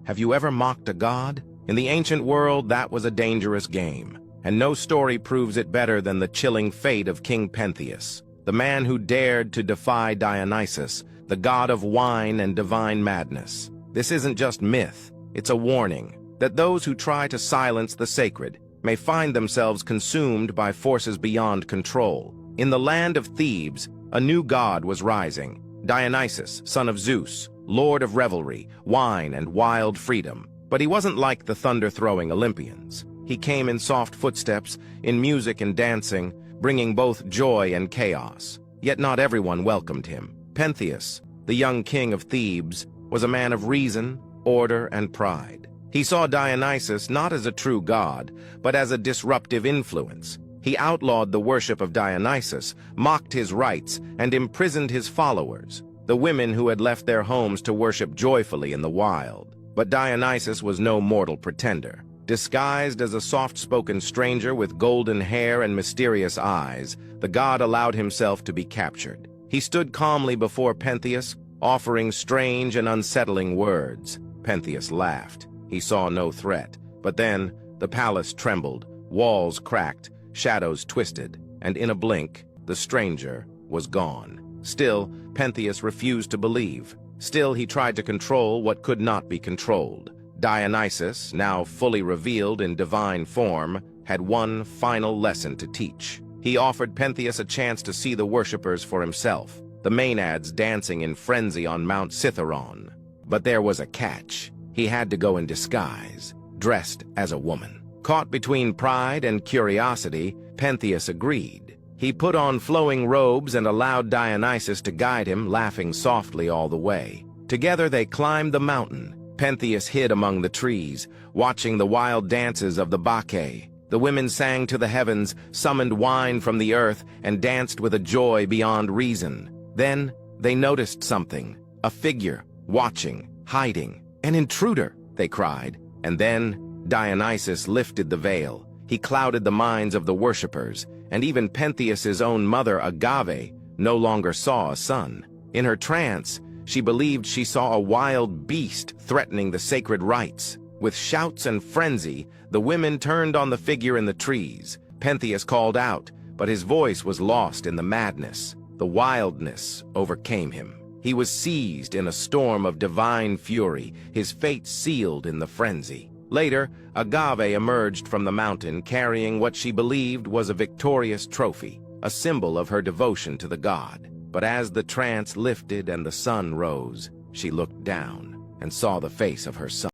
Have you ever mocked a god? In the ancient world, that was a dangerous game, and no story proves it better than the chilling fate of King Pentheus, the man who dared to defy Dionysus, the god of wine and divine madness. This isn't just myth, it's a warning that those who try to silence the sacred may find themselves consumed by forces beyond control. In the land of Thebes, a new god was rising, Dionysus, son of Zeus, lord of revelry, wine, and wild freedom. But he wasn't like the thunder-throwing Olympians. He came in soft footsteps, in music and dancing, bringing both joy and chaos. Yet not everyone welcomed him. Pentheus, the young king of Thebes, was a man of reason, order, and pride. He saw Dionysus not as a true god, but as a disruptive influence. He outlawed the worship of Dionysus, mocked his rites, and imprisoned his followers, the women who had left their homes to worship joyfully in the wild. But Dionysus was no mortal pretender. Disguised as a soft-spoken stranger with golden hair and mysterious eyes, the god allowed himself to be captured. He stood calmly before Pentheus, offering strange and unsettling words. Pentheus laughed. He saw no threat. But then, the palace trembled, walls cracked, shadows twisted, and in a blink, the stranger was gone. Still, Pentheus refused to believe. Still, he tried to control what could not be controlled. Dionysus, now fully revealed in divine form, had one final lesson to teach. He offered Pentheus a chance to see the worshippers for himself, the Maenads dancing in frenzy on Mount Cithaeron. But there was a catch. He had to go in disguise, dressed as a woman. Caught between pride and curiosity, Pentheus agreed. He put on flowing robes and allowed Dionysus to guide him, laughing softly all the way. Together they climbed the mountain. Pentheus hid among the trees, watching the wild dances of the Bacchae. The women sang to the heavens, summoned wine from the earth, and danced with a joy beyond reason. Then they noticed something, a figure, watching, hiding. "An intruder!" they cried. And then Dionysus lifted the veil. He clouded the minds of the worshippers, and even Pentheus's own mother, Agave, no longer saw a son. In her trance, she believed she saw a wild beast threatening the sacred rites. With shouts and frenzy, the women turned on the figure in the trees. Pentheus called out, but his voice was lost in the madness. The wildness overcame him. He was seized in a storm of divine fury, his fate sealed in the frenzy. Later, Agave emerged from the mountain carrying what she believed was a victorious trophy, a symbol of her devotion to the god. But as the trance lifted and the sun rose, she looked down and saw the face of her son.